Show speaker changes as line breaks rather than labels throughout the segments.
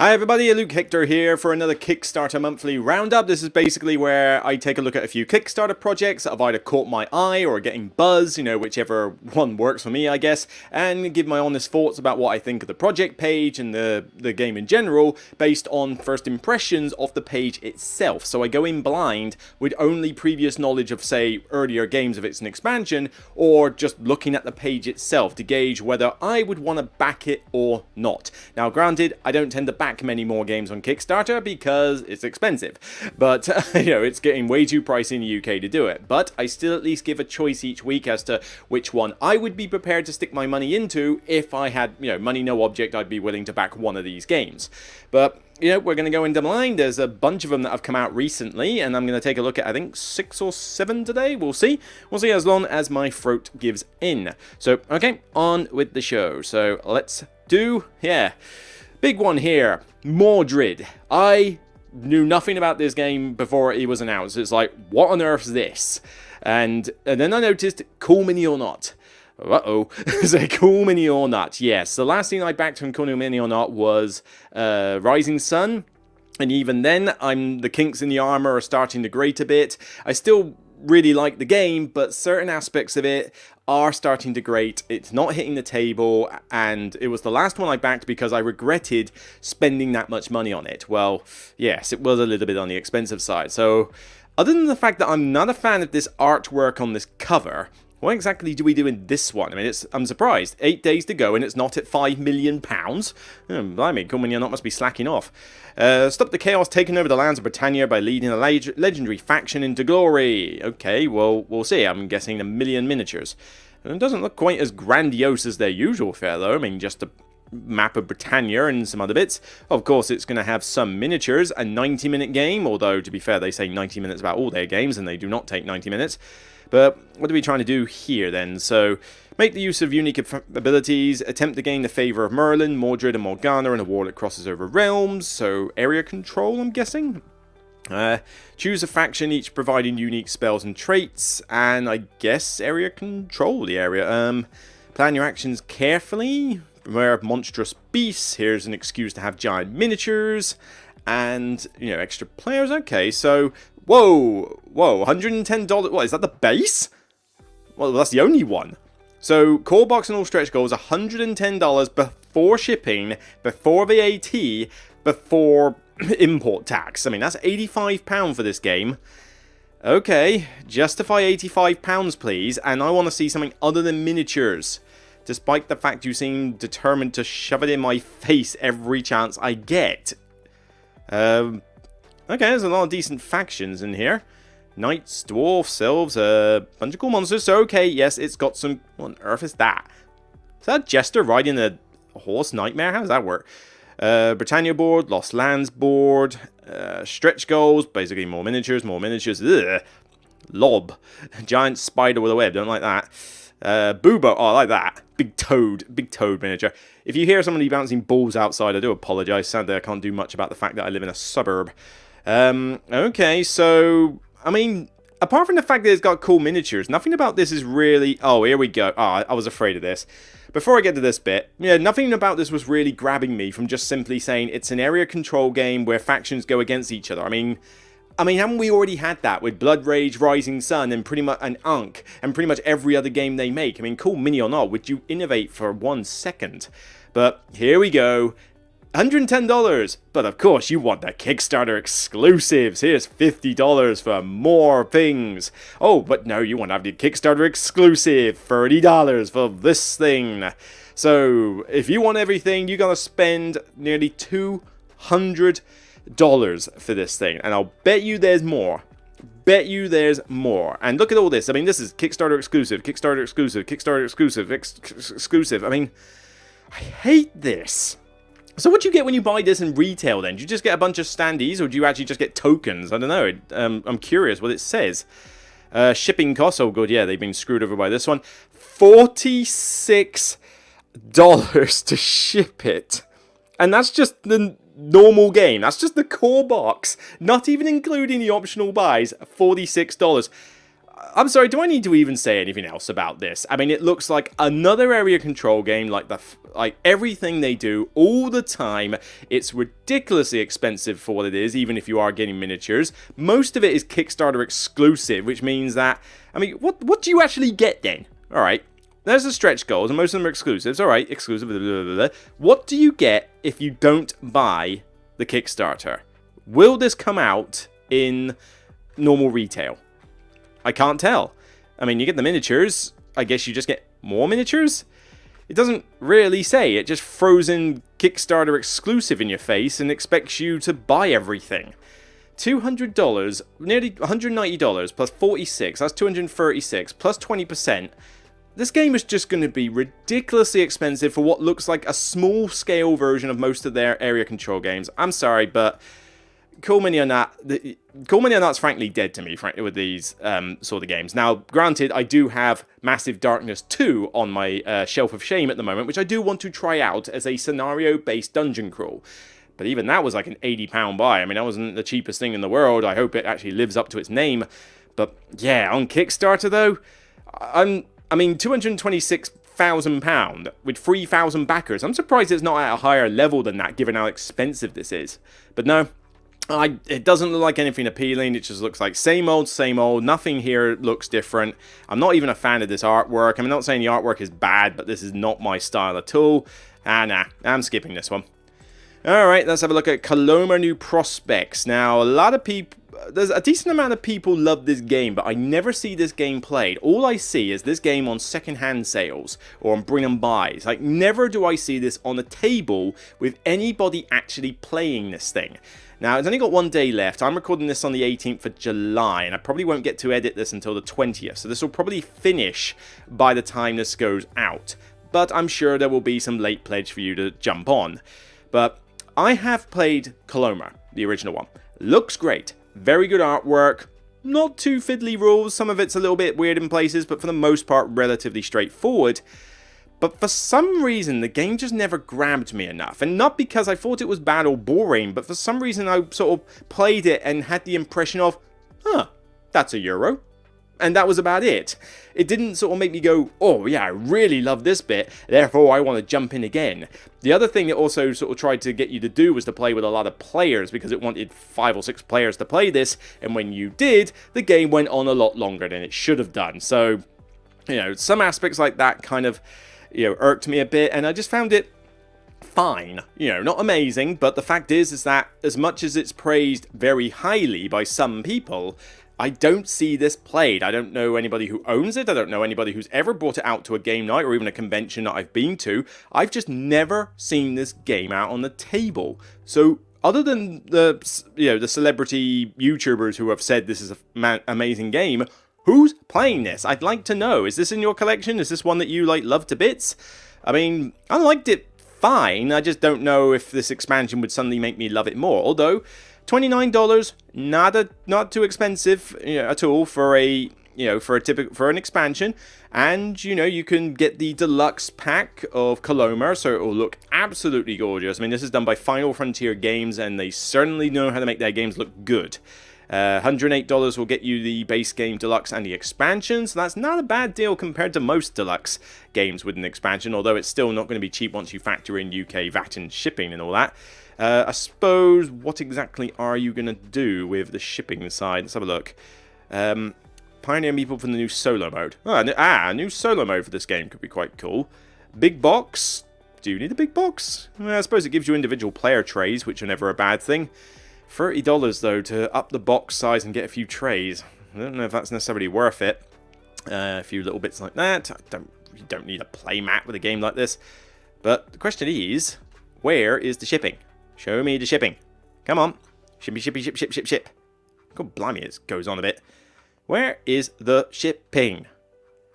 Hi everybody, Luke Hector here for another Kickstarter monthly roundup. This is basically where I take a look at a few Kickstarter projects that have either caught my eye or are getting buzz, whichever one works for me, I guess, and give my honest thoughts about what I think of the project page and the game in general, based on first impressions of the page itself. So I go in blind with only previous knowledge of, say, earlier games if it's an expansion, or just looking at the page itself to gauge whether I would want to back it or not. Now granted, I don't tend to back many more games on Kickstarter because it's expensive, but it's getting way too pricey in the UK to do it. But I still at least give a choice each week as to which one I would be prepared to stick my money into. If I had money no object, I'd be willing to back one of these games. But we're going to go into blind. There's a bunch of them that have come out recently, and I'm going to take a look at, I think, 6 or 7 today. We'll see as long as my throat gives in. So okay, on with the show. So let's do big one here, Mordred. I knew nothing about this game before it was announced. It's like, what on earth is this? And then I noticed, Cool Mini or Not. Uh-oh. So Cool Mini or Not. Yes, the last thing I backed from Cool Mini or Not was Rising Sun. And even then, the kinks in the armor are starting to grate a bit. I still really like the game, but certain aspects of it are starting to grate. It's not hitting the table, and it was the last one I backed because I regretted spending that much money on it. Well, yes, it was a little bit on the expensive side. So other than the fact that I'm not a fan of this artwork on this cover, what exactly do we do in this one? I mean, I'm surprised. 8 days to go and it's not at £5 million. Blimey, Cool Mini or Not must be slacking off. Stop the chaos taking over the lands of Britannia by leading a legendary faction into glory. Okay, well, we'll see. I'm guessing 1 million miniatures. And it doesn't look quite as grandiose as their usual fare, though. I mean, just a map of Britannia and some other bits. Of course, it's going to have some miniatures, a 90-minute game, although, to be fair, they say 90 minutes about all their games, and they do not take 90 minutes. But what are we trying to do here, then? So, make the use of unique abilities, attempt to gain the favour of Merlin, Mordred, and Morgana in a war that crosses over realms. So, area control, I'm guessing? Choose a faction, each providing unique spells and traits, and I guess area control the area. Plan your actions carefully. Beware of monstrous beasts. Here's an excuse to have giant miniatures, and, extra players. Okay, so... Whoa, $110. What, is that the base? Well, that's the only one. So, core box and all stretch goals, $110 before shipping, before VAT, before import tax. I mean, that's £85 for this game. Okay, justify £85, please, and I want to see something other than miniatures. Despite the fact you seem determined to shove it in my face every chance I get. Okay, there's a lot of decent factions in here. Knights, dwarfs, elves, a bunch of cool monsters. So, okay, yes, it's got some... What on earth is that? Is that a jester riding a horse nightmare? How does that work? Britannia board, Lost Lands board, stretch goals, basically more miniatures. Ugh. Lob. Giant spider with a web, don't like that. Boobo, oh, I like that. Big toad miniature. If you hear somebody bouncing balls outside, I do apologise. Sadly, I can't do much about the fact that I live in a suburb. Okay, so, I mean, apart from the fact that it's got cool miniatures, nothing about this is really... Oh, here we go. Oh, I was afraid of this. Before I get to this bit, nothing about this was really grabbing me from just simply saying it's an area control game where factions go against each other. I mean, haven't we already had that with Blood Rage, Rising Sun, and pretty much Ankh, and pretty much every other game they make? I mean, Cool Mini or Not, would you innovate for 1 second? But here we go. $110, but of course you want the Kickstarter exclusives. Here's $50 for more things. Oh, but no, you want to have the Kickstarter exclusive, $30 for this thing. So if you want everything, you gotta spend nearly $200 for this thing, and I'll bet you there's more. And look at all this. I mean, this is Kickstarter exclusive, Kickstarter exclusive, Kickstarter exclusive, exclusive. I mean, I hate this. So what do you get when you buy this in retail then? Do you just get a bunch of standees, or do you actually just get tokens? I don't know. I'm curious what it says. Shipping costs. Oh, good. Yeah, they've been screwed over by this one. $46 to ship it. And that's just the normal game. That's just the core box. Not even including the optional buys. $46. I'm sorry, do I need to even say anything else about this? I mean, it looks like another area control game, like everything they do all the time. It's ridiculously expensive for what it is, even if you are getting miniatures. Most of it is Kickstarter exclusive, which means that, I mean, what do you actually get then? All right, there's the stretch goals, and most of them are exclusives. All right, exclusive, blah, blah, blah, blah. What do you get if you don't buy the Kickstarter? Will this come out in normal retail? I can't tell. I mean, you get the miniatures. I guess you just get more miniatures? It doesn't really say. It just throws in Kickstarter exclusive in your face and expects you to buy everything. $200, nearly $190 plus 46, that's $236 plus 20%. This game is just going to be ridiculously expensive for what looks like a small scale version of most of their area control games. I'm sorry, but Cool Mini or Not's frankly dead to me, frankly, with these sort of games. Now, granted, I do have Massive Darkness 2 on my shelf of shame at the moment, which I do want to try out as a scenario-based dungeon crawl. But even that was like an £80 buy. I mean, that wasn't the cheapest thing in the world. I hope it actually lives up to its name. But yeah, on Kickstarter though, I mean, £226,000 with 3,000 backers. I'm surprised it's not at a higher level than that, given how expensive this is. But no. It doesn't look like anything appealing. It just looks like same old, same old. Nothing here looks different. I'm not even a fan of this artwork. I'm not saying the artwork is bad, but this is not my style at all. Nah, I'm skipping this one. Alright, let's have a look at Coloma New Prospects. Now, a lot of people... There's a decent amount of people love this game, but I never see this game played. All I see is this game on second-hand sales or on bring and buys. Like, never do I see this on a table with anybody actually playing this thing. Now, it's only got 1 day left. I'm recording this on the 18th of July, and I probably won't get to edit this until the 20th, so this will probably finish by the time this goes out. But I'm sure there will be some late pledge for you to jump on. But I have played Coloma, the original one. Looks great. Very good artwork. Not too fiddly rules. Some of it's a little bit weird in places, but for the most part, relatively straightforward. But for some reason, the game just never grabbed me enough. And not because I thought it was bad or boring, but for some reason I sort of played it and had the impression of, huh, that's a Euro. And that was about it. It didn't sort of make me go, oh yeah, I really love this bit, therefore I want to jump in again. The other thing it also sort of tried to get you to do was to play with a lot of players, because it wanted 5 or 6 players to play this, and when you did, the game went on a lot longer than it should have done. So, you know, some aspects like that kind of, you know, irked me a bit, and I just found it fine. You know, not amazing, but the fact is that as much as it's praised very highly by some people, I don't see this played. I don't know anybody who owns it. I don't know anybody who's ever brought it out to a game night or even a convention that I've been to. I've just never seen this game out on the table. So other than the celebrity YouTubers who have said this is an amazing game, who's playing this? I'd like to know. Is this in your collection? Is this one that you like love to bits? I mean, I liked it fine. I just don't know if this expansion would suddenly make me love it more. Although $29, not too expensive, you know, at all for a, you know, for an expansion. And you know, you can get the deluxe pack of Coloma, so it will look absolutely gorgeous. I mean, this is done by Final Frontier Games, and they certainly know how to make their games look good. $108 will get you the base game deluxe and the expansion, so that's not a bad deal compared to most deluxe games with an expansion, although it's still not going to be cheap once you factor in UK VAT and shipping and all that. I suppose, what exactly are you going to do with the shipping side? Let's have a look. Pioneer Meeple for the new solo mode. A new solo mode for this game could be quite cool. Big box. Do you need a big box? Well, I suppose it gives you individual player trays, which are never a bad thing. $30 though to up the box size and get a few trays. I don't know if that's necessarily worth it. A few little bits like that. You don't need a playmat with a game like this. But the question is, where is the shipping? Show me the shipping. Come on. Shippy, shippy, ship, ship, ship, ship. God blimey, it goes on a bit. Where is the shipping?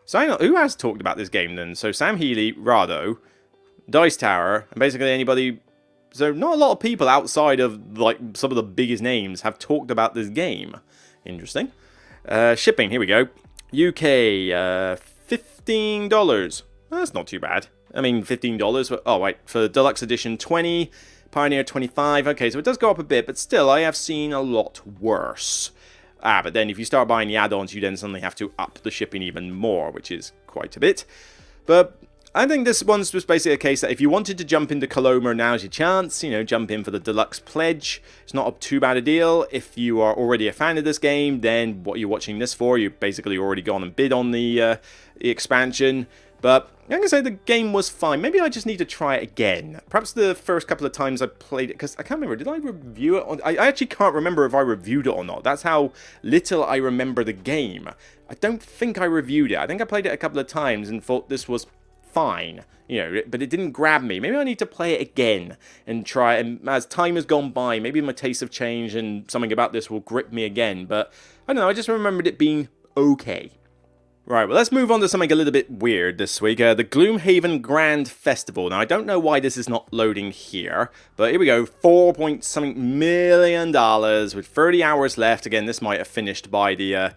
So who has talked about this game then? So Sam Healy, Rado, Dice Tower, and basically anybody. So not a lot of people outside of like some of the biggest names have talked about this game. Interesting. Shipping, here we go. UK, $15. That's not too bad. I mean, $15. But, oh, wait. For Deluxe Edition, $20. Pioneer, $25. Okay, so it does go up a bit, but still, I have seen a lot worse. But then if you start buying the add-ons, you then suddenly have to up the shipping even more, which is quite a bit. But I think this one's just basically a case that if you wanted to jump into Coloma, now's your chance. You know, jump in for the deluxe pledge. It's not too bad a deal. If you are already a fan of this game, then what you're watching this for, you've basically already gone and bid on the expansion. But I'm gonna say the game was fine. Maybe I just need to try it again. Perhaps the first couple of times I played it, because I can't remember, did I review it? I actually can't remember if I reviewed it or not. That's how little I remember the game. I don't think I reviewed it. I think I played it a couple of times and thought this was fine, you know, but it didn't grab me. Maybe I need to play it again and try, and as time has gone by, maybe my tastes have changed and something about this will grip me again. But I don't know, I just remembered it being okay. Right, well, let's move on to something a little bit weird this week. The Gloomhaven Grand Festival. Now, I don't know why this is not loading here, but here we go. $4.something million with 30 hours left. Again, this might have finished by the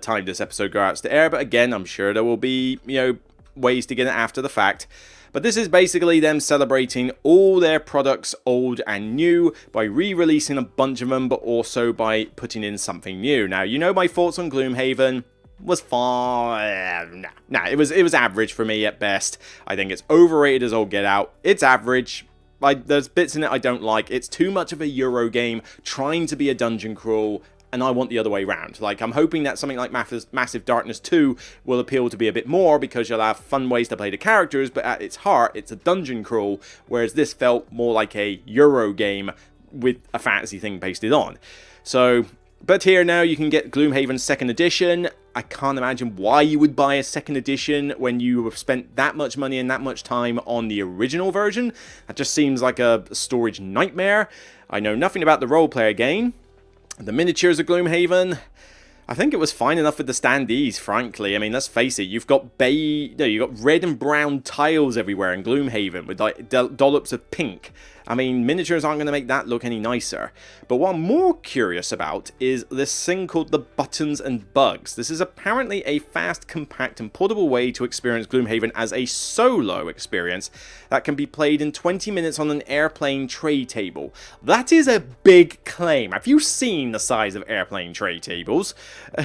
time this episode goes out to air, but again, I'm sure there will be, you know, ways to get it after the fact. But this is basically them celebrating all their products, old and new, by re-releasing a bunch of them, but also by putting in something new. Now, you know my thoughts on Gloomhaven. Was fine. Nah, it was average for me at best. I think it's overrated as all get out. It's average. There's bits in it I don't like. It's too much of a Euro game trying to be a dungeon crawl, and I want the other way around. Like, I'm hoping that something like Massive Darkness 2 will appeal to be a bit more, because you'll have fun ways to play the characters, but at its heart, it's a dungeon crawl, whereas this felt more like a Euro game with a fantasy thing pasted on. So, but here now you can get Gloomhaven 2nd Edition. I can't imagine why you would buy a 2nd edition when you have spent that much money and that much time on the original version. That just seems like a storage nightmare. I know nothing about the roleplayer game. The miniatures of Gloomhaven, I think it was fine enough with the standees, frankly. I mean, let's face it, you've got you've got red and brown tiles everywhere in Gloomhaven with like dollops of pink. I mean, miniatures aren't going to make that look any nicer. But what I'm more curious about is this thing called the Buttons and Bugs. This is apparently a fast, compact, and portable way to experience Gloomhaven as a solo experience that can be played in 20 minutes on an airplane tray table. That is a big claim. Have you seen the size of airplane tray tables?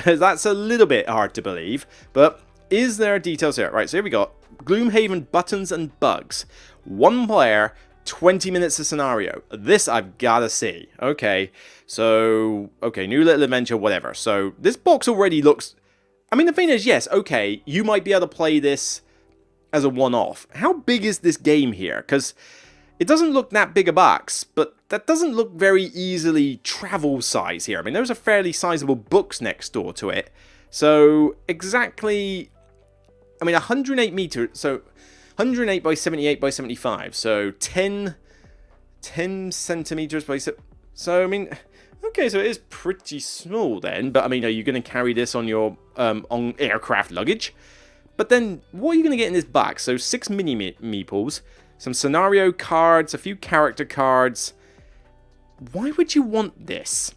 That's a little bit hard to believe, but is there details here? Right, so here we got Gloomhaven Buttons and Bugs. One player, 20 minutes of scenario. This I've gotta see. Okay, so, okay, new little adventure, whatever. So, this box already looks... I mean, the thing is, yes, okay, you might be able to play this as a one-off. How big is this game here? Because it doesn't look that big a box, but that doesn't look very easily travel size here. I mean, there's a fairly sizable books next door to it. So, exactly... I mean, 108 meters, so... 108 by 78 by 75, so 10 centimeters by... So, I mean, okay, so it is pretty small then, but I mean, are you going to carry this on your on aircraft luggage? But then, what are you going to get in this box? So, 6 mini meeples, some scenario cards, a few character cards. Why would you want this?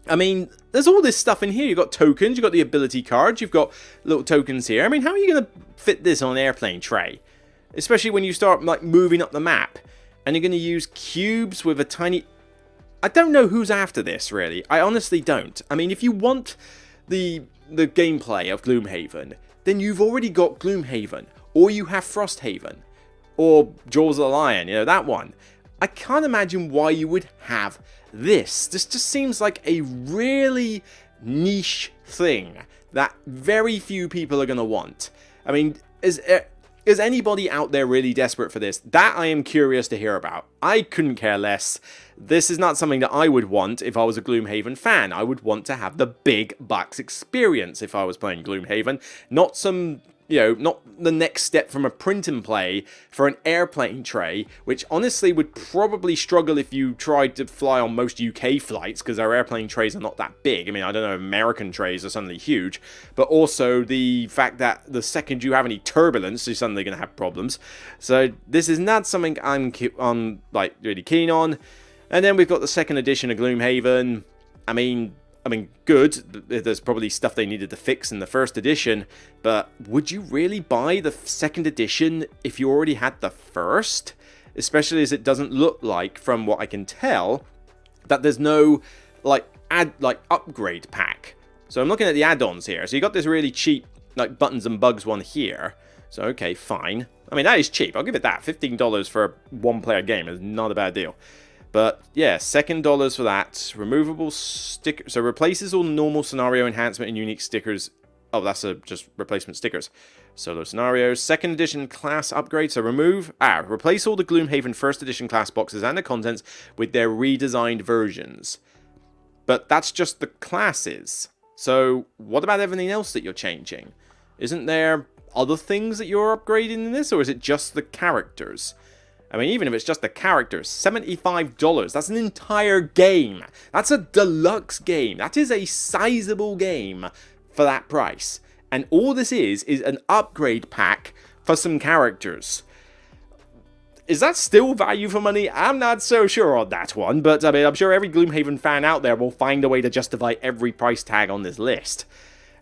I mean, there's all this stuff in here. You've got tokens, you've got the ability cards, you've got little tokens here. I mean, how are you going to fit this on an airplane tray? Especially when you start like moving up the map. And you're going to use cubes with a tiny... I don't know who's after this, really. I honestly don't. I mean, if you want the gameplay of Gloomhaven, then you've already got Gloomhaven. Or you have Frosthaven. Or Jaws of the Lion, you know, that one. I can't imagine why you would have this. This just seems like a really niche thing that very few people are going to want. I mean, is anybody out there really desperate for this? That I am curious to hear about. I couldn't care less. This is not something that I would want if I was a Gloomhaven fan. I would want to have the big box experience if I was playing Gloomhaven. Not some, you know, not the next step from a print and play for an airplane tray, which honestly would probably struggle if you tried to fly on most UK flights, because our airplane trays are not that big. I mean, I don't know, American trays are suddenly huge, but also the fact that the second you have any turbulence, you're suddenly going to have problems. So this is not something I'm like really keen on. And then we've got the 2nd edition of Gloomhaven. I mean, good. There's probably stuff they needed to fix in the 1st edition, but would you really buy the 2nd edition if you already had the 1st? Especially as it doesn't look like, from what I can tell, that there's no, like, upgrade pack. So I'm looking at the add-ons here. So you got this really cheap like buttons and bugs one here. So okay, fine. I mean, that is cheap. I'll give it that. $15 for a one-player game is not a bad deal. But yeah, $2 for that. Removable sticker. So replaces all normal scenario enhancement and unique stickers. Oh, that's just replacement stickers. Solo scenarios. Second edition class upgrade. So replace all the Gloomhaven first edition class boxes and the contents with their redesigned versions. But that's just the classes. So what about everything else that you're changing? Isn't there other things that you're upgrading in this, or is it just the characters? I mean, even if it's just the characters, $75, that's an entire game. That's a deluxe game. That is a sizable game for that price. And all this is an upgrade pack for some characters. Is that still value for money? I'm not so sure on that one, but I mean, I'm sure every Gloomhaven fan out there will find a way to justify every price tag on this list.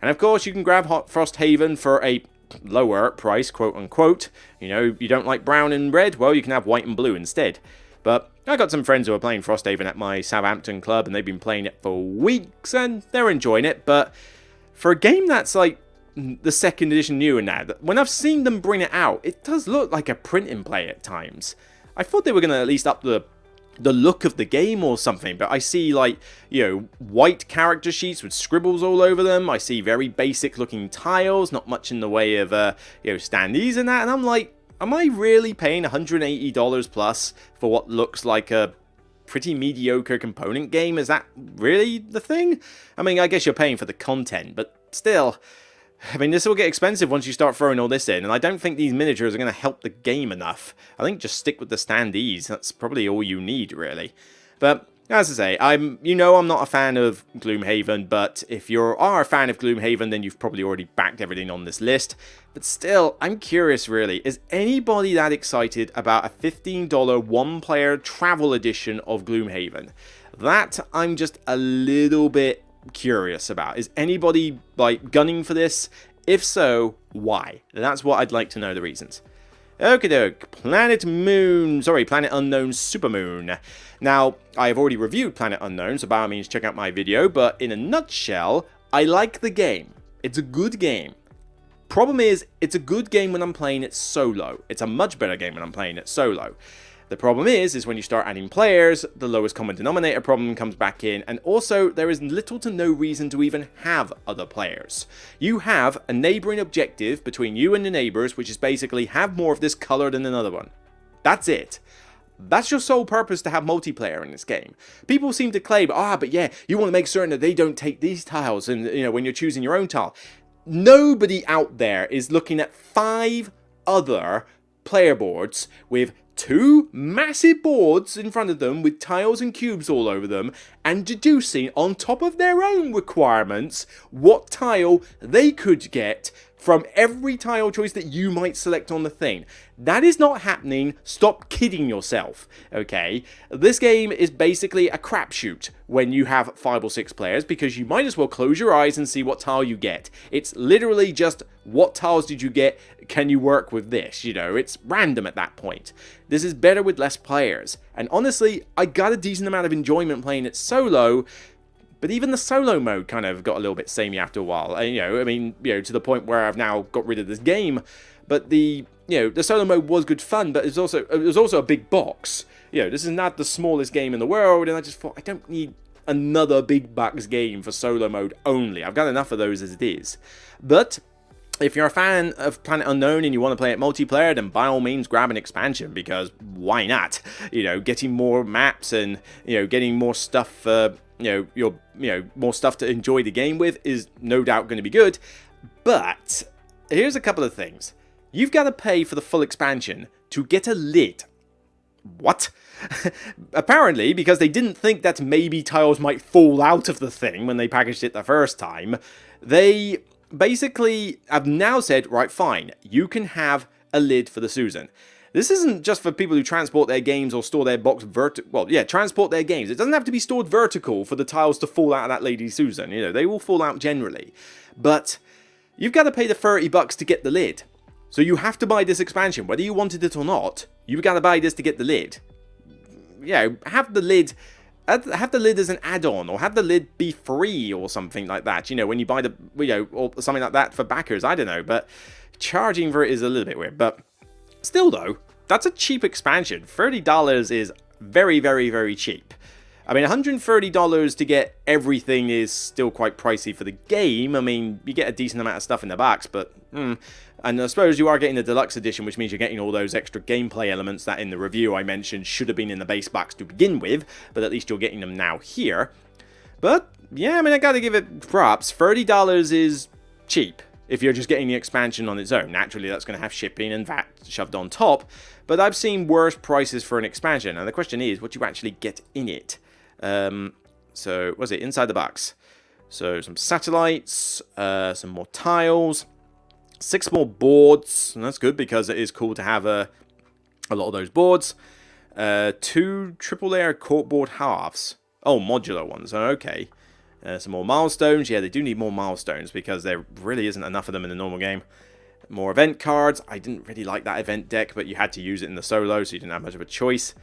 And of course, you can grab Frosthaven for a lower price, quote unquote. You know, you don't like brown and red? Well, you can have white and blue instead. But I got some friends who are playing Frosthaven at my Southampton club, and they've been playing it for weeks, and they're enjoying it. But for a game that's like the second edition new and now, when I've seen them bring it out, it does look like a print and play at times. I thought they were going to at least up the look of the game or something, but I see like, you know, white character sheets with scribbles all over them. I see very basic looking tiles, not much in the way of you know, standees and that, and I'm like, am I really paying $180 plus for what looks like a pretty mediocre component game? Is that really the thing? I mean, I guess you're paying for the content, but still, I mean, this will get expensive once you start throwing all this in, and I don't think these miniatures are going to help the game enough. I think just stick with the standees. That's probably all you need, really. But as I say, I'm not a fan of Gloomhaven, but if you are a fan of Gloomhaven, then you've probably already backed everything on this list. But still, I'm curious, really, is anybody that excited about a $15 one-player travel edition of Gloomhaven? That I'm just a little bit curious about. Is anybody like gunning for this? If so, why? That's what I'd like to know the reasons. Okie doke, Planet Unknown SuperMoon. Now, I have already reviewed Planet Unknown, so by all means check out my video, but in a nutshell, I like the game. It's a good game. Problem is, it's a good game when I'm playing it solo. It's a much better game when I'm playing it solo. The problem is when you start adding players, the lowest common denominator problem comes back in, and also there is little to no reason to even have other players. You have a neighboring objective between you and the neighbors, which is basically have more of this color than another one. That's it. That's your sole purpose to have multiplayer in this game. People seem to claim, but yeah, you want to make certain that they don't take these tiles, and you know, when you're choosing your own tile. Nobody out there is looking at 5 other player boards with 2 massive boards in front of them with tiles and cubes all over them and deducing on top of their own requirements what tile they could get from every tile choice that you might select on the thing. That is not happening. Stop kidding yourself, okay? This game is basically a crapshoot when you have 5 or 6 players, because you might as well close your eyes and see what tile you get. It's literally just, what tiles did you get? Can you work with this? You know, it's random at that point. This is better with less players. And honestly, I got a decent amount of enjoyment playing it solo, but even the solo mode kind of got a little bit samey after a while. And, to the point where I've now got rid of this game. But the solo mode was good fun, but it was also a big box. This is not the smallest game in the world, and I just thought, I don't need another big box game for solo mode only. I've got enough of those as it is. But if you're a fan of Planet Unknown and you want to play it multiplayer, then by all means grab an expansion, because why not? Getting more maps and getting more stuff, more stuff to enjoy the game with is no doubt going to be good. But here's a couple of things. You've got to pay for the full expansion to get a lid. What? Apparently, because they didn't think that maybe tiles might fall out of the thing when they packaged it the first time, they basically have now said, right, fine, you can have a lid for the Susan. This isn't just for people who transport their games or store their box transport their games. It doesn't have to be stored vertical for the tiles to fall out of that Lady Susan. They will fall out generally. But you've got to pay the $30 to get the lid. So you have to buy this expansion. Whether you wanted it or not, you've got to buy this to get the lid. Have the lid have the lid as an add-on, or have the lid be free or something like that, you know, when you buy the, you know, or something like that for backers, I don't know, but charging for it is a little bit weird. But still though, that's a cheap expansion. $30 is very, very, very cheap. I mean, $130 to get everything is still quite pricey for the game. I mean, you get a decent amount of stuff in the box, but... And I suppose you are getting the deluxe edition, which means you're getting all those extra gameplay elements that in the review I mentioned should have been in the base box to begin with, but at least you're getting them now here. But, yeah, I mean, I gotta give it props. $30 is cheap if you're just getting the expansion on its own. Naturally, that's going to have shipping and VAT shoved on top, but I've seen worse prices for an expansion, and the question is, what do you actually get in it? So, what was it? Inside the box. So, some satellites, some more tiles, 6 more boards, and that's good because it is cool to have a lot of those boards. 2 triple-layer corkboard halves. Oh, modular ones. Oh, okay. Some more milestones. Yeah, they do need more milestones because there really isn't enough of them in the normal game. More event cards. I didn't really like that event deck, but you had to use it in the solo, so you didn't have much of a choice.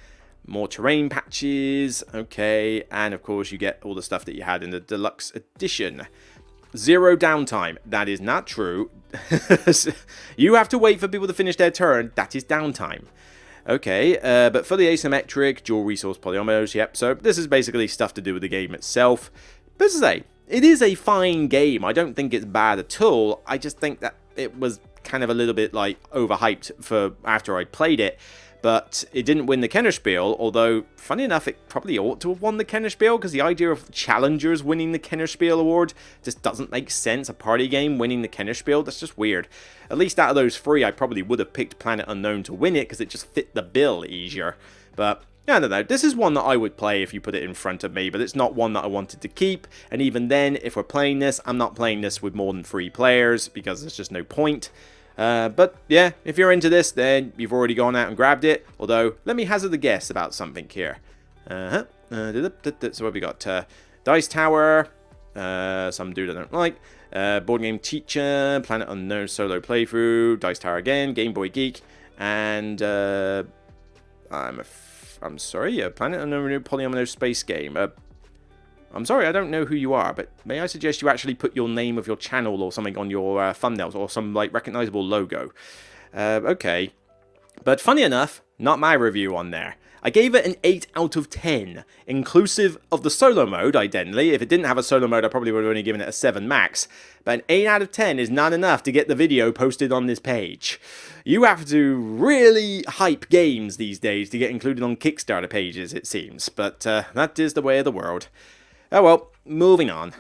More terrain patches, okay, and of course you get all the stuff that you had in the deluxe edition. 0 downtime, that is not true. You have to wait for people to finish their turn, that is downtime. Okay, but fully asymmetric, dual resource polyominoes, yep, so this is basically stuff to do with the game itself. But as I say, it is a fine game, I don't think it's bad at all, I just think that it was kind of a little bit like overhyped for after I played it. But it didn't win the Kennerspiel, although, funny enough, it probably ought to have won the Kennerspiel, because the idea of challengers winning the Kennerspiel award just doesn't make sense. A party game winning the Kennerspiel, that's just weird. At least out of those 3, I probably would have picked Planet Unknown to win it, because it just fit the bill easier. But, I don't know, this is one that I would play if you put it in front of me, but it's not one that I wanted to keep. And even then, if we're playing this, I'm not playing this with more than 3 players, because there's just no point. But yeah, if you're into this, then you've already gone out and grabbed it. Although, let me hazard a guess about something here. So what have we got? Dice Tower, some dude I don't like. Board Game Teacher, Planet Unknown Solo Playthrough, Dice Tower again, Game Boy Geek, and I'm sorry, Planet Unknown Polyomino Space Game. I'm sorry, I don't know who you are, but may I suggest you actually put your name of your channel or something on your thumbnails, or some, like, recognizable logo. Okay. But funny enough, not my review on there. I gave it an 8 out of 10, inclusive of the solo mode, identically. If it didn't have a solo mode, I probably would have only given it a 7 max. But an 8 out of 10 is not enough to get the video posted on this page. You have to really hype games these days to get included on Kickstarter pages, it seems. But that is the way of the world. Oh well, moving on.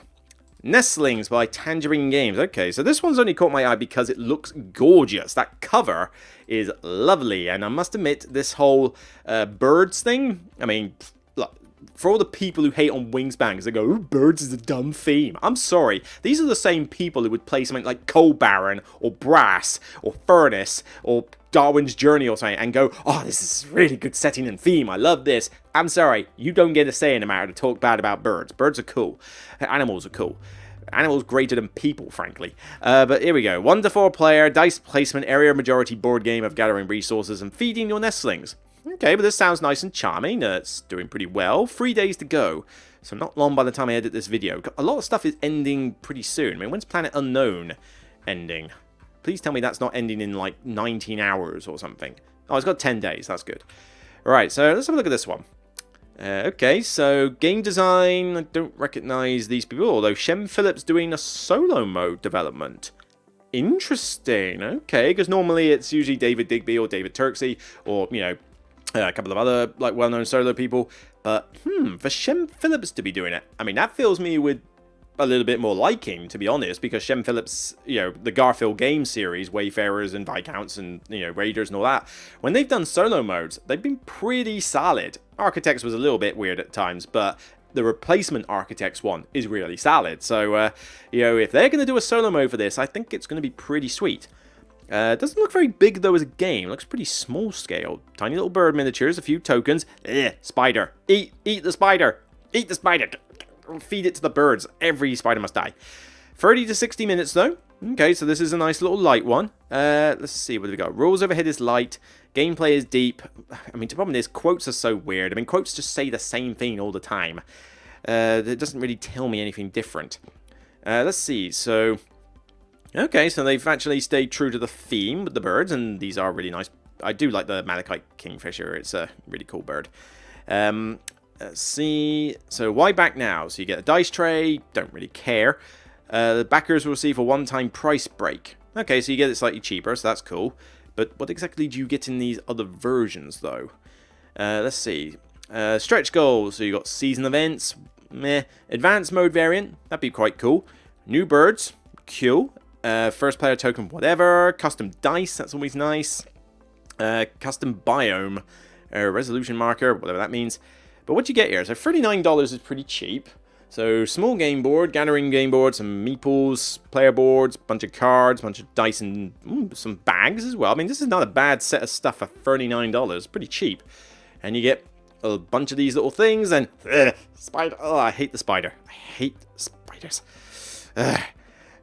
Nestlings by Tangerine Games. Okay, so this one's only caught my eye because it looks gorgeous. That cover is lovely, and I must admit, this whole birds thing, I mean, look, for all the people who hate on Wingspan, they go, "Ooh, birds is a dumb theme." I'm sorry, these are the same people who would play something like Coal Baron, or Brass, or Furnace, or Darwin's Journey or something, and go, "Oh, this is really good setting and theme, I love this." I'm sorry, you don't get a say in the matter to talk bad about birds. Birds are cool. Animals are cool. Animals greater than people, frankly. But here we go. 1 to 4 player, dice placement, area majority board game of gathering resources and feeding your nestlings. Okay, but this sounds nice and charming. It's doing pretty well. 3 days to go. So not long by the time I edit this video. A lot of stuff is ending pretty soon. I mean, when's Planet Unknown ending? Please tell me that's not ending in like 19 hours or something. Oh, it's got 10 days. That's good. Alright, so let's have a look at this one. Okay, so game design, I don't recognize these people, although Shem Phillips doing a solo mode development. Interesting, okay, because normally it's usually David Digby or David Turksey, or, you know, a couple of other, like, well-known solo people, but, for Shem Phillips to be doing it, I mean, that fills me with a little bit more liking, to be honest, because Shem Phillips, you know, the Garfield game series, Wayfarers and Viscounts and, you know, Raiders and all that, when they've done solo modes, they've been pretty solid. Architects was a little bit weird at times, but the replacement Architects one is really solid. So, you know, if they're going to do a solo mode for this, I think it's going to be pretty sweet. Doesn't look very big, though, as a game. It looks pretty small scale. Tiny little bird miniatures, a few tokens. Spider. Eat the spider. Eat the spider. Feed it to the birds. Every spider must die. 30 to 60 minutes, though. Okay, so this is a nice little light one. Let's see, what have we got? Rules overhead is light. Gameplay is deep. I mean, the problem is quotes are so weird. I mean, quotes just say the same thing all the time. It doesn't really tell me anything different. Let's see. So, okay, so they've actually stayed true to the theme with the birds, and these are really nice. I do like the Malachite Kingfisher. It's a really cool bird. Let's see. So, why back now? So, you get a dice tray. Don't really care. The backers will receive a one-time price break. Okay, so you get it slightly cheaper, so that's cool. But what exactly do you get in these other versions, though? Let's see. Stretch goals. So you got season events. Meh. Advanced mode variant. That'd be quite cool. New birds. Cool. First player token, whatever. Custom dice. That's always nice. Custom biome. Resolution marker, whatever that means. But what you get here? So $39 is pretty cheap. So, small game board, gathering game board, some meeples, player boards, bunch of cards, bunch of dice, and some bags as well. I mean, this is not a bad set of stuff for $39. Pretty cheap. And you get a bunch of these little things, and... spider. Oh, I hate the spider. I hate spiders.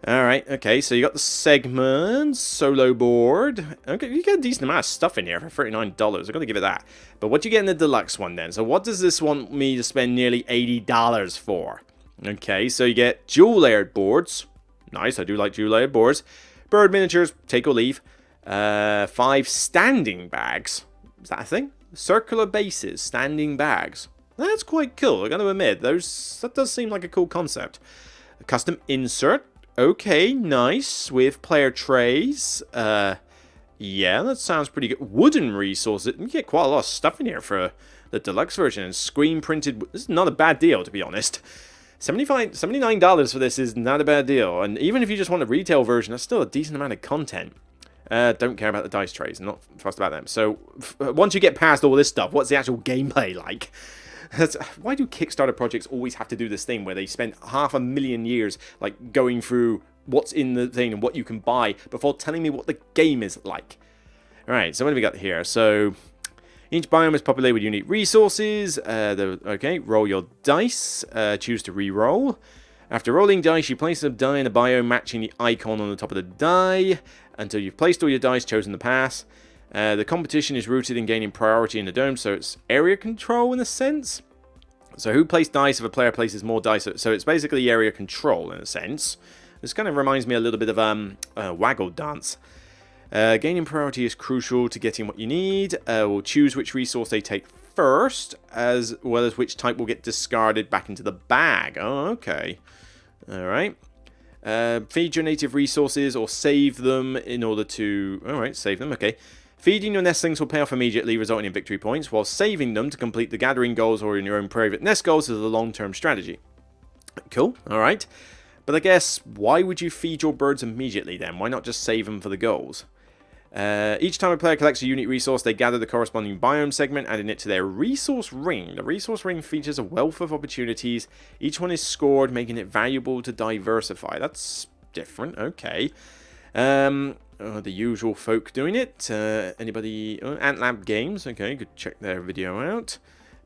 Alright, okay, so you got the segments, solo board. Okay, you get a decent amount of stuff in here for $39. I've got to give it that. But what do you get in the deluxe one then? So what does this want me to spend nearly $80 for? Okay, so you get dual layered boards. Nice, I do like dual layered boards. Bird miniatures, take or leave. 5 standing bags. Is that a thing? Circular bases, standing bags. That's quite cool, I got to admit. That does seem like a cool concept. A custom insert. Okay, nice. With player trays. Yeah, that sounds pretty good. Wooden resources. You get quite a lot of stuff in here for the deluxe version. And screen printed. This is not a bad deal, to be honest. $79 for this is not a bad deal. And even if you just want a retail version, that's still a decent amount of content. Don't care about the dice trays. I'm not fussed about them. So, once you get past all this stuff, what's the actual gameplay like? Why do Kickstarter projects always have to do this thing where they spend 500,000 years like going through what's in the thing and what you can buy before telling me what the game is like? Alright, so what have we got here? So, each biome is populated with unique resources. Okay, roll your dice. Choose to re-roll. After rolling dice, you place a die in a biome matching the icon on the top of the die until you've placed all your dice, chosen the pass. The competition is rooted in gaining priority in the dome, so it's area control in a sense. So who placed dice if a player places more dice? So it's basically area control in a sense. This kind of reminds me a little bit of Waggle Dance. Gaining priority is crucial to getting what you need. We'll choose which resource they take first, as well as which type will get discarded back into the bag. Oh, okay. Alright. Feed your native resources or save them in order to... Alright, save them, okay. Feeding your nestlings will pay off immediately, resulting in victory points, while saving them to complete the gathering goals or in your own private nest goals is a long-term strategy. Cool, alright. But I guess, why would you feed your birds immediately then? Why not just save them for the goals? Each time a player collects a unique resource, they gather the corresponding biome segment, adding it to their resource ring. The resource ring features a wealth of opportunities. Each one is scored, making it valuable to diversify. That's different, okay. The usual folk doing it. Anybody? Antlab Games. Okay, could check their video out.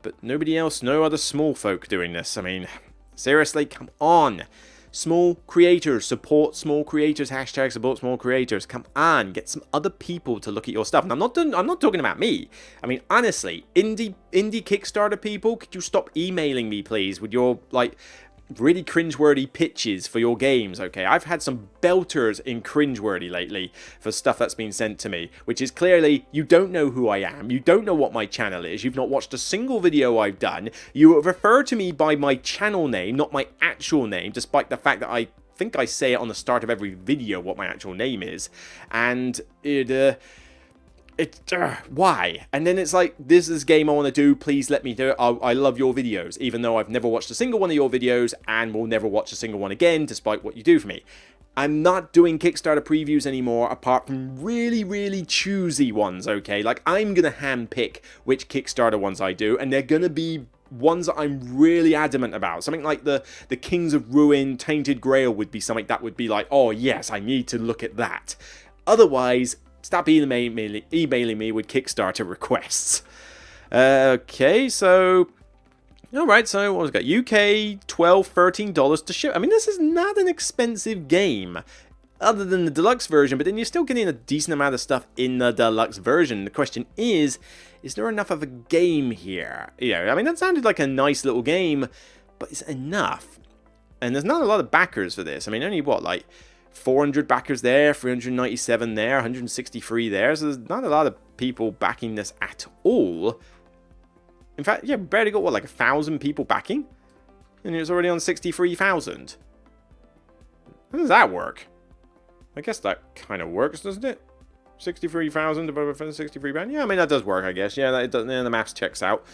But nobody else, no other small folk doing this. I mean, seriously, come on. Small creators, support small creators. Hashtag support small creators. Come on, get some other people to look at your stuff. And I'm not talking about me. I mean, honestly, indie Kickstarter people, could you stop emailing me, please, with your like really cringeworthy pitches for your games, okay? I've had some belters in cringeworthy lately for stuff that's been sent to me, which is clearly, you don't know who I am, you don't know what my channel is, you've not watched a single video I've done, you refer to me by my channel name, not my actual name, despite the fact that I think I say it on the start of every video what my actual name is, and why? And then it's like, this is a game I want to do, please let me do it. I love your videos, even though I've never watched a single one of your videos and will never watch a single one again, despite what you do for me. I'm not doing Kickstarter previews anymore, apart from really, really choosy ones, okay? Like, I'm going to handpick which Kickstarter ones I do, and they're going to be ones that I'm really adamant about. Something like the Kings of Ruin, Tainted Grail would be something that would be like, oh yes, I need to look at that. Otherwise, stop emailing me with Kickstarter requests. Okay, so... Alright, so what was it got? UK, $12, $13 to ship. I mean, this is not an expensive game. other than the deluxe version, but then you're still getting a decent amount of stuff in the deluxe version. The question is there enough of a game here? I mean, that sounded like a nice little game, but is it enough? And there's not a lot of backers for this. I mean, only what, like 400 backers there, 397 there, 163 there. So there's not a lot of people backing this at all. In fact, yeah, barely got, what, like 1,000 people backing? And it's already on 63,000. How does that work? I guess that kind of works, doesn't it? 63,000 divided by 63 pounds. Yeah, I mean, that does work, I guess. Yeah, that does, the maths checks out.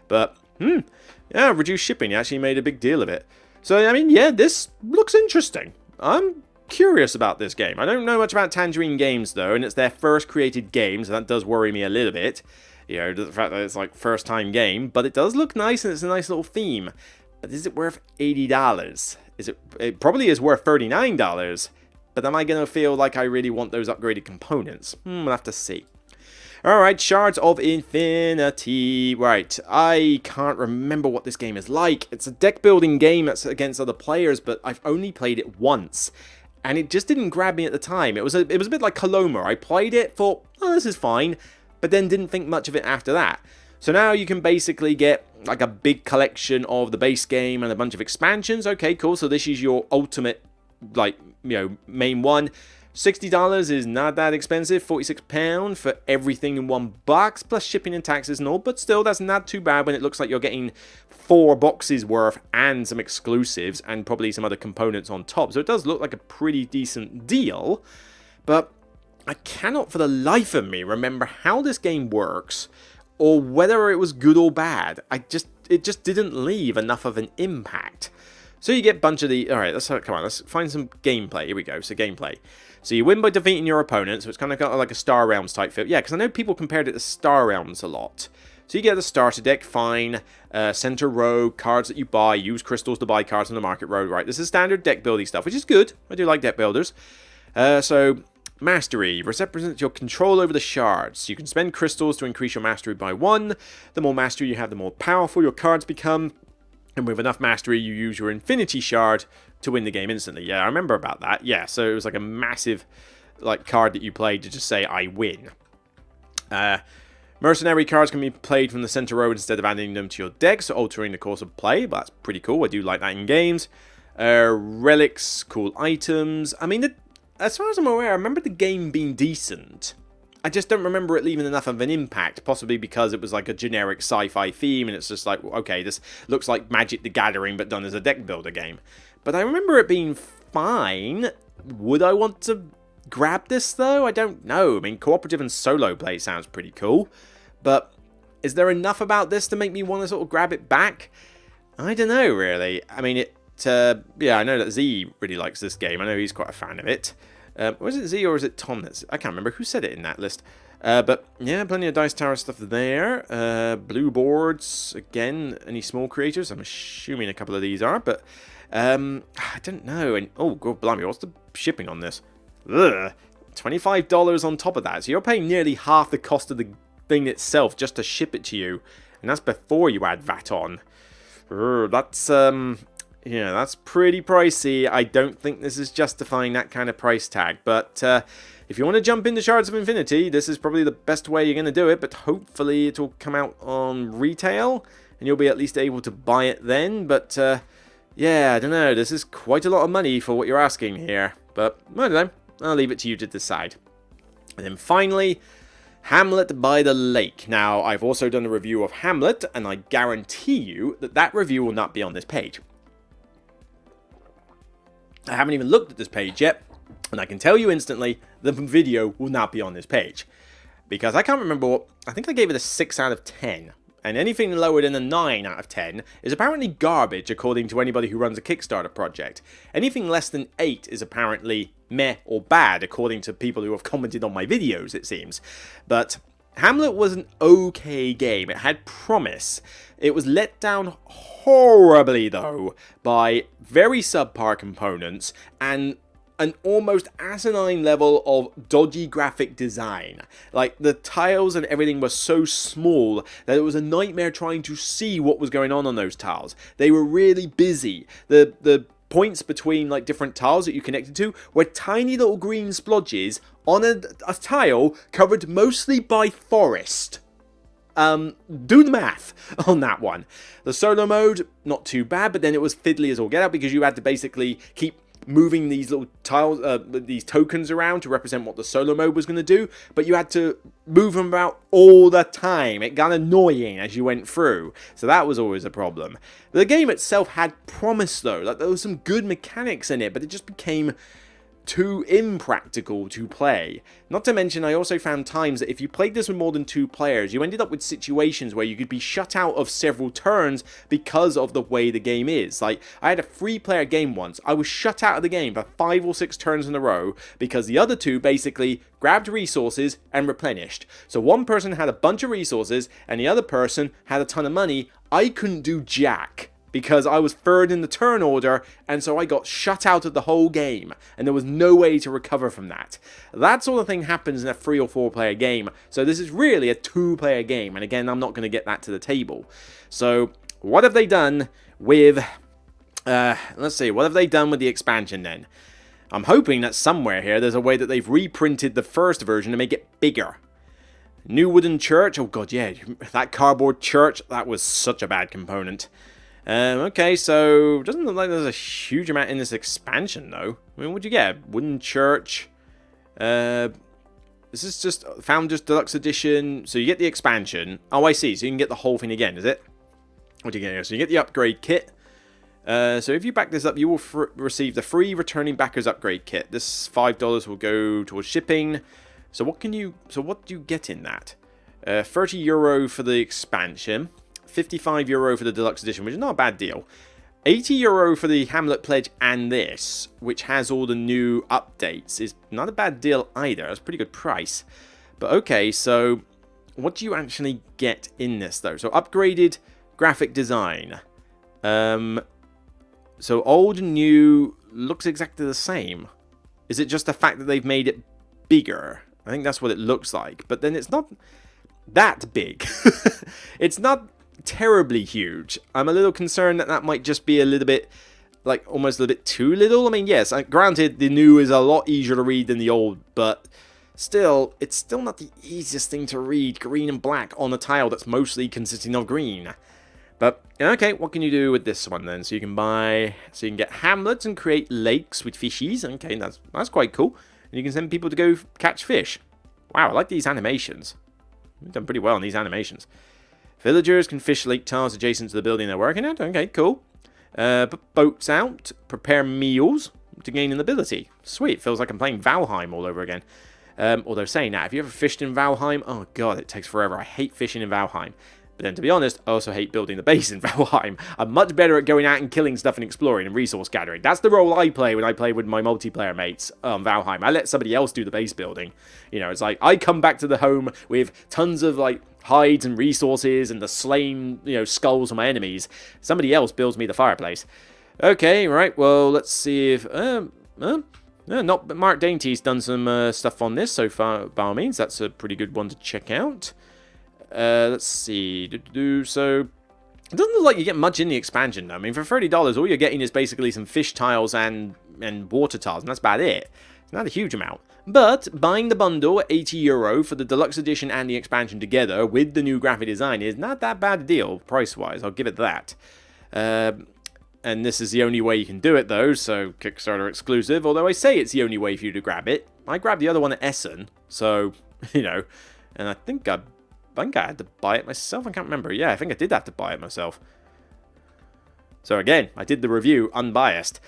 But, yeah, reduced shipping actually made a big deal of it. So, I mean, yeah, this looks interesting. I'm curious about this game. I don't know much about Tangerine Games, though, and it's their first created game, so that does worry me a little bit. The fact that it's like first time game, but it does look nice and it's a nice little theme. But is it worth $80? It probably is worth $39, but am I going to feel like I really want those upgraded components? We'll have to see. Alright, Shards of Infinity. Right, I can't remember what this game is like. It's a deck building game that's against other players, but I've only played it once. And it just didn't grab me at the time. It was a bit like Coloma. I played it, thought, oh, this is fine, but then didn't think much of it after that. So now you can basically get like a big collection of the base game and a bunch of expansions. Okay, cool. So this is your ultimate, like, main one. $60 is not that expensive. £46 for everything in one box, plus shipping and taxes and all. But still, that's not too bad when it looks like you're getting 4 boxes worth and some exclusives and probably some other components on top. So it does look like a pretty decent deal. But I cannot for the life of me remember how this game works or whether it was good or bad. It just didn't leave enough of an impact. So you get a bunch of the... Alright, let's find some gameplay. Here we go. So gameplay. So you win by defeating your opponent. So it's kind of got like a Star Realms type feel. Yeah, because I know people compared it to Star Realms a lot. So you get the starter deck, fine. Center row, cards that you buy. Use crystals to buy cards on the market road. Right, this is standard deck building stuff, which is good. I do like deck builders. So... Mastery represents your control over the shards. You can spend crystals to increase your mastery by 1. The more mastery you have, the more powerful your cards become. And with enough mastery, you use your infinity shard to win the game instantly. Yeah, I remember about that. Yeah, so it was like a massive card that you played to just say, I win. Mercenary cards can be played from the center row instead of adding them to your deck, so altering the course of play. But that's pretty cool. I do like that in games. Relics, cool items. I mean, as far as I'm aware, I remember the game being decent. I just don't remember it leaving enough of an impact, possibly because it was like a generic sci-fi theme, and it's just like, okay, this looks like Magic the Gathering, but done as a deck builder game. But I remember it being fine. Would I want to grab this, though? I don't know. I mean, cooperative and solo play sounds pretty cool, but is there enough about this to make me want to sort of grab it back? I don't know, really. I mean, yeah, I know that Z really likes this game. I know he's quite a fan of it. Was it Z or is it Tom? I can't remember who said it in that list. But yeah, plenty of Dice Tower stuff there. Blue boards, again, any small creators? I'm assuming a couple of these are, but I don't know. And oh, God blimey, what's the shipping on this? Ugh, $25 on top of that. So you're paying nearly half the cost of the thing itself just to ship it to you. And that's before you add VAT on. That's... yeah, that's pretty pricey. I don't think this is justifying that kind of price tag. But if you want to jump into Shards of Infinity, this is probably the best way you're going to do it. But hopefully it will come out on retail, and you'll be at least able to buy it then. But yeah, I don't know. This is quite a lot of money for what you're asking here. But I don't know. I'll leave it to you to decide. And then finally, Hamlet by the Lake. Now, I've also done a review of Hamlet, and I guarantee you that that review will not be on this page. I haven't even looked at this page yet, and I can tell you instantly the video will not be on this page. Because I can't remember what... I think I gave it a 6 out of 10. And anything lower than a 9 out of 10 is apparently garbage, according to anybody who runs a Kickstarter project. Anything less than 8 is apparently meh or bad, according to people who have commented on my videos, it seems. But Hamlet was an okay game. It had promise. It was let down horribly, though, by very subpar components and an almost asinine level of dodgy graphic design. Like, the tiles and everything were so small that it was a nightmare trying to see what was going on those tiles. They were really busy. The points between like different tiles that you connected to were tiny little green splodges on a tile covered mostly by forest. Do the math on that one. The solo mode, not too bad, but then it was fiddly as all get out because you had to basically keep moving these little tiles, these tokens around to represent what the solo mode was going to do, but you had to move them about all the time. It got annoying as you went through, so that was always a problem. The game itself had promise though, like there was some good mechanics in it, but it just became too impractical to play. Not to mention, I also found times that if you played this with more than 2 players, you ended up with situations where you could be shut out of several turns because of the way the game is. Like, I had a 3-player game once. I was shut out of the game for 5 or 6 turns in a row because the other 2 basically grabbed resources and replenished. So one person had a bunch of resources and the other person had a ton of money. I couldn't do jack because I was 3rd in the turn order, and so I got shut out of the whole game, and there was no way to recover from that. That sort of thing happens in a 3 or 4 player game, so this is really a 2-player game, and again, I'm not going to get that to the table. So, what have they done with, let's see, what have they done with the expansion then? I'm hoping that somewhere here there's a way that they've reprinted the first version to make it bigger. New wooden church, oh god, yeah, that cardboard church, that was such a bad component. Okay, so doesn't look like there's a huge amount in this expansion, though. I mean, what'd you get? Wooden church. This is just Founders Deluxe Edition. So you get the expansion. Oh, I see. So you can get the whole thing again, is it? What do you get here? So you get the upgrade kit. So if you back this up, you will receive the free returning backers upgrade kit. This $5 will go towards shipping. So what do you get in that? €30 for the expansion. €55 for the deluxe edition, which is not a bad deal. €80 for the Hamlet pledge and this, which has all the new updates, is not a bad deal either. It's a pretty good price. But okay, so what do you actually get in this though? So upgraded graphic design. So old and new looks exactly the same. Is it just the fact that they've made it bigger? I think that's what it looks like. But then it's not that big. It's not terribly huge. I'm a little concerned that might just be a little bit, like almost a little bit too little. I mean, yes, granted the new is a lot easier to read than the old, but still, it's still not the easiest thing to read, green and black on a tile that's mostly consisting of green. But, okay, what can you do with this one then? So you can get hamlets and create lakes with fishies. Okay, that's quite cool. And you can send people to go catch fish. Wow, I like these animations. We've done pretty well on these animations. Villagers can fish lake tiles adjacent to the building they're working at. Okay, cool. Put boats out. Prepare meals to gain an ability. Sweet. Feels like I'm playing Valheim all over again. Although saying that, have you ever fished in Valheim? Oh god, it takes forever. I hate fishing in Valheim. But then to be honest, I also hate building the base in Valheim. I'm much better at going out and killing stuff and exploring and resource gathering. That's the role I play when I play with my multiplayer mates on Valheim. I let somebody else do the base building. You know, it's like I come back to the home with tons of like hides and resources and the slain, you know, skulls of my enemies. Somebody else builds me the fireplace. Okay, right, well, let's see if... not Mark Dainty's done some stuff on this so far, by all means. That's a pretty good one to check out. Let's see. So, it doesn't look like you get much in the expansion, though. I mean, for $30, all you're getting is basically some fish tiles and water tiles, and that's about it. It's not a huge amount. But, buying the bundle at €80 for the deluxe edition and the expansion together with the new graphic design is not that bad a deal, price-wise. I'll give it that. And this is the only way you can do it, though, so Kickstarter exclusive. Although I say it's the only way for you to grab it. I grabbed the other one at Essen, so, you know, and I think I had to buy it myself. I can't remember. Yeah, I think I did have to buy it myself. So again, I did the review unbiased.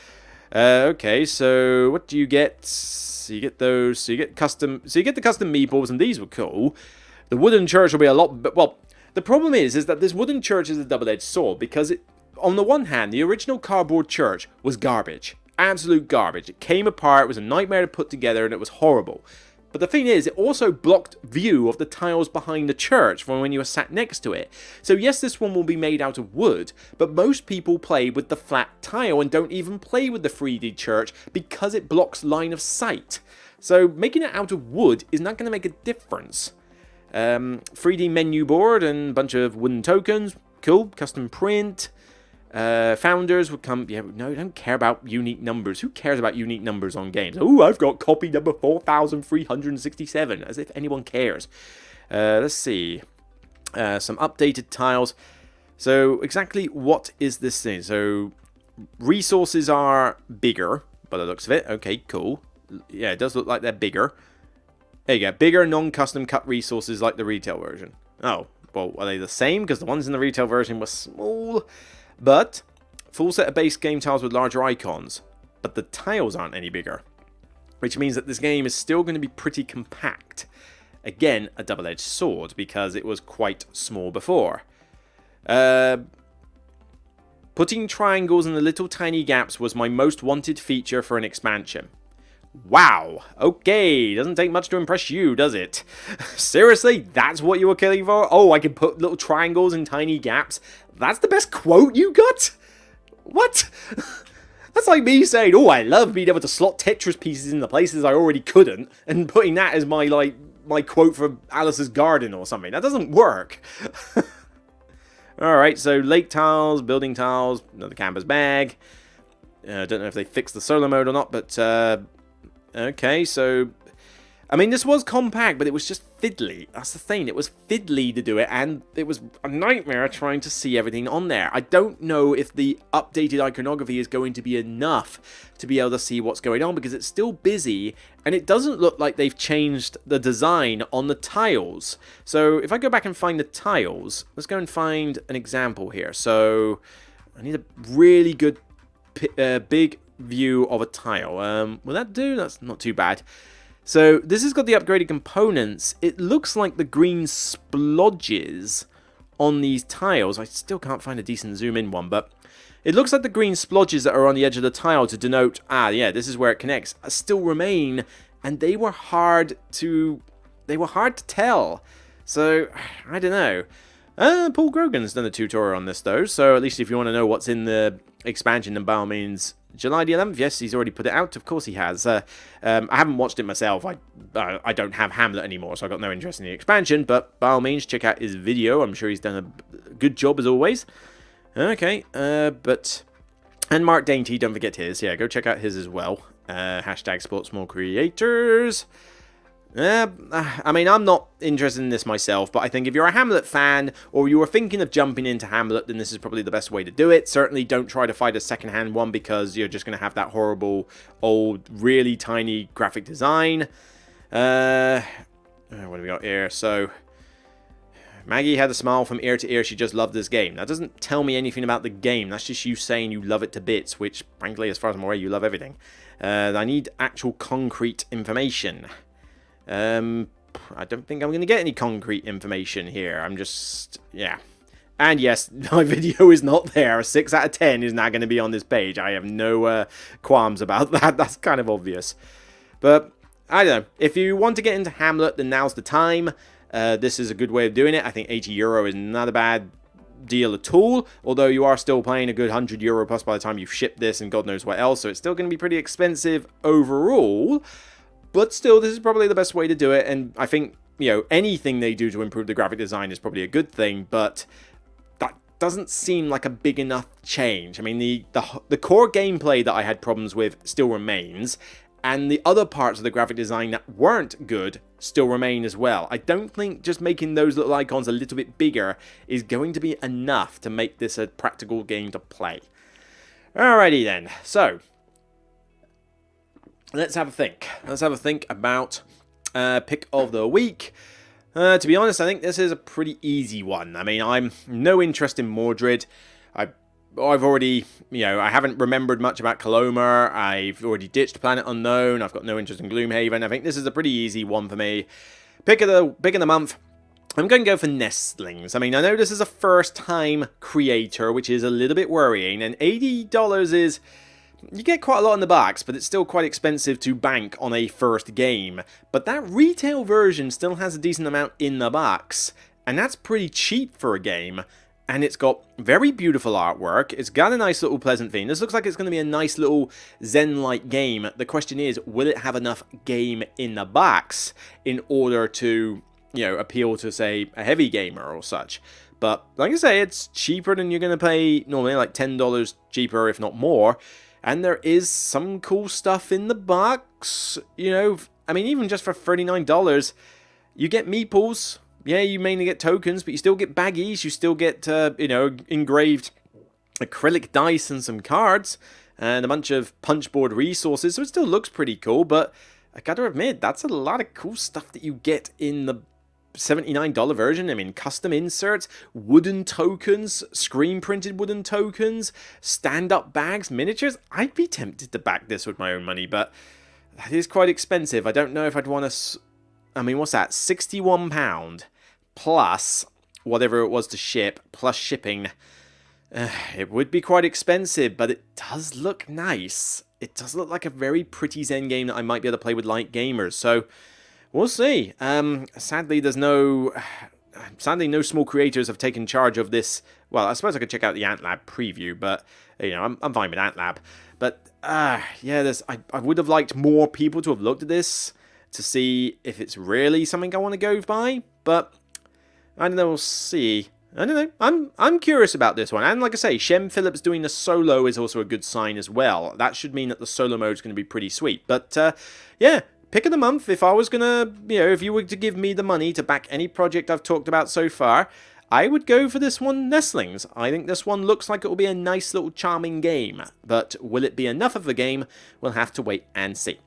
Okay, so what do you get? So you get those. So you get custom. So you get the custom meeples, and these were cool. The wooden church will be a lot. But well, the problem is that this wooden church is a double-edged sword because on the one hand, the original cardboard church was garbage, absolute garbage. It came apart. It was a nightmare to put together, and it was horrible. But the thing is, it also blocked view of the tiles behind the church from when you were sat next to it. So yes, this one will be made out of wood, but most people play with the flat tile and don't even play with the 3D church because it blocks line of sight. So making it out of wood is not going to make a difference. 3D menu board and a bunch of wooden tokens. Cool. Custom print. Founders would come. Yeah, no, don't care about unique numbers. Who cares about unique numbers on games? Oh, I've got copy number 4,367. As if anyone cares. Let's see. Some updated tiles. So exactly what is this thing? So resources are bigger by the looks of it. Okay, cool. Yeah, it does look like they're bigger. There you go. Bigger non-custom cut resources like the retail version. Oh, well, are they the same? Because the ones in the retail version were small. But full set of base game tiles with larger icons. But the tiles aren't any bigger. Which means that this game is still going to be pretty compact. Again, a double-edged sword, because it was quite small before. Putting triangles in the little tiny gaps was my most wanted feature for an expansion. Wow, okay, doesn't take much to impress you, does it? Seriously, that's what you were killing for? Oh, I can put little triangles in tiny gaps? That's the best quote you got? What? That's like me saying, oh, I love being able to slot Tetris pieces in the places I already couldn't, and putting that as my quote for Alice's Garden or something. That doesn't work. Alright, so lake tiles, building tiles, another canvas bag. I don't know if they fixed the solo mode or not, but okay, so I mean, this was compact, but it was just fiddly. That's the thing. It was fiddly to do it, and it was a nightmare trying to see everything on there. I don't know if the updated iconography is going to be enough to be able to see what's going on, because it's still busy, and it doesn't look like they've changed the design on the tiles. So if I go back and find the tiles, let's go and find an example here. So I need a really good big view of a tile. Will that do? That's not too bad. So this has got the upgraded components. It looks like the green splodges on these tiles. I still can't find a decent zoom in one, but it looks like the green splodges that are on the edge of the tile to denote, yeah, this is where it connects, still remain, and they were hard to tell. So I don't know. Paul Grogan's done a tutorial on this though, so at least if you want to know what's in the expansion, then by all means, July the 11th, yes, he's already put it out, of course he has. I haven't watched it myself, I don't have Hamlet anymore, so I've got no interest in the expansion, but by all means, check out his video, I'm sure he's done a good job as always. Okay, and Mark Dainty, don't forget his, yeah, go check out his as well. Hashtag support small creators. I mean, I'm not interested in this myself, but I think if you're a Hamlet fan, or you were thinking of jumping into Hamlet, then this is probably the best way to do it. Certainly don't try to find a second-hand one, because you're just going to have that horrible, old, really tiny graphic design. What have we got here? So, Maggie had a smile from ear to ear. She just loved this game. That doesn't tell me anything about the game. That's just you saying you love it to bits, which, frankly, as far as I'm aware, you love everything. I need actual concrete information. I don't think I'm going to get any concrete information here. I'm just, yeah. And yes, my video is not there. A 6 out of 10 is not going to be on this page. I have no qualms about that. That's kind of obvious. But, I don't know. If you want to get into Hamlet, then now's the time. This is a good way of doing it. I think €80 is not a bad deal at all. Although you are still paying a good €100 plus by the time you've shipped this and God knows what else. So it's still going to be pretty expensive overall. But still, this is probably the best way to do it, and I think, you know, anything they do to improve the graphic design is probably a good thing, but that doesn't seem like a big enough change. I mean, the core gameplay that I had problems with still remains, and the other parts of the graphic design that weren't good still remain as well. I don't think just making those little icons a little bit bigger is going to be enough to make this a practical game to play. Alrighty then, so let's have a think. Let's have a think about pick of the week. To be honest, I think this is a pretty easy one. I mean, I'm no interest in Mordred. I've already, you know, I haven't remembered much about Coloma. I've already ditched Planet Unknown. I've got no interest in Gloomhaven. I think this is a pretty easy one for me. Pick of the month. I'm going to go for Nestlings. I mean, I know this is a first-time creator, which is a little bit worrying, and $80 is... You get quite a lot in the box, but it's still quite expensive to bank on a first game. But that retail version still has a decent amount in the box, and that's pretty cheap for a game. And it's got very beautiful artwork, it's got a nice little pleasant theme. This looks like it's going to be a nice little Zen-like game. The question is, will it have enough game in the box in order to, you know, appeal to, say, a heavy gamer or such? But like I say, it's cheaper than you're going to pay normally, like $10 cheaper, if not more. And there is some cool stuff in the box. You know, I mean, even just for $39, you get meeples. Yeah, you mainly get tokens, but you still get baggies. You still get, you know, engraved acrylic dice and some cards. And a bunch of punchboard resources. So it still looks pretty cool, but I gotta admit, that's a lot of cool stuff that you get in the $79 version. I mean, custom inserts, wooden tokens, screen printed wooden tokens, stand-up bags, miniatures. I'd be tempted to back this with my own money, but that is quite expensive. I don't know if I'd want to... I mean, what's that? £61 plus whatever it was to ship, plus shipping. It would be quite expensive, but it does look nice. It does look like a very pretty Zen game that I might be able to play with light gamers, so we'll see. Sadly, no small creators have taken charge of this. Well, I suppose I could check out the Antlab preview, but, you know, I'm fine with Antlab. But, yeah, I would have liked more people to have looked at this to see if it's really something I want to go by, but I don't know, we'll see. I don't know. I'm curious about this one. And like I say, Shem Phillips doing the solo is also a good sign as well. That should mean that the solo mode is going to be pretty sweet. But, yeah, pick of the month. If I was going to, you know, if you were to give me the money to back any project I've talked about so far, I would go for this one, Nestlings. I think this one looks like it will be a nice little charming game. But will it be enough of a game? We'll have to wait and see.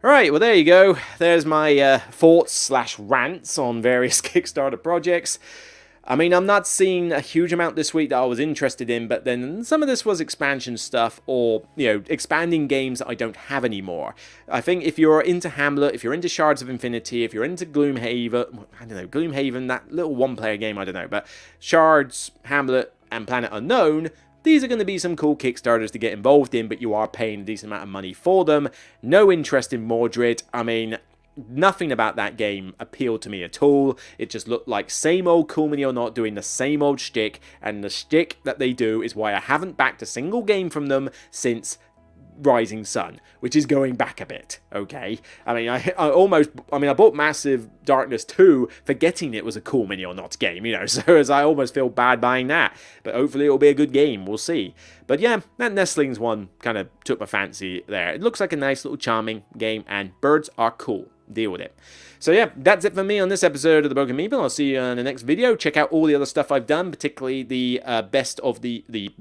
Alright, well there you go. There's my thoughts/rants on various Kickstarter projects. I mean, I'm not seeing a huge amount this week that I was interested in, but then some of this was expansion stuff or, you know, expanding games that I don't have anymore. I think if you're into Hamlet, if you're into Shards of Infinity, if you're into Gloomhaven, I don't know, Gloomhaven, that little one-player game, I don't know, but Shards, Hamlet, and Planet Unknown, these are going to be some cool Kickstarters to get involved in, but you are paying a decent amount of money for them. No interest in Mordred. I mean, nothing about that game appealed to me at all. It just looked like same old Cool Mini or Not doing the same old shtick, and the shtick that they do is why I haven't backed a single game from them since Rising Sun, which is going back a bit, okay? I mean, I bought Massive Darkness 2 forgetting it was a Cool Mini or Not game, you know, so as I almost feel bad buying that, but hopefully it'll be a good game, we'll see. But yeah, that Nestlings one kind of took my fancy there. It looks like a nice little charming game, and birds are cool. Deal with it. So yeah, that's it for me on this episode of The Broken Meeple. I'll see you in the next video. Check out all the other stuff I've done, particularly the best of the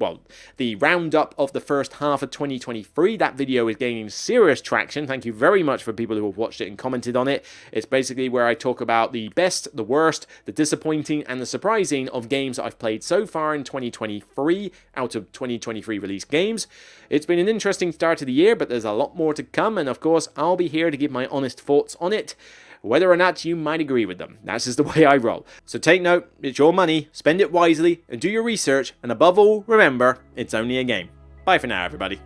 roundup of the first half of 2023. That video is gaining serious traction. Thank you very much for people who have watched it and commented on it. It's basically where I talk about the best, the worst, the disappointing, and the surprising of games that I've played so far in 2023 out of 2023 released games. It's been an interesting start to the year, but there's a lot more to come, and of course, I'll be here to give my honest thoughts on it, whether or not you might agree with them. That's just the way I roll. So take note, it's your money, spend it wisely, and do your research, and above all, remember, it's only a game. Bye for now, everybody.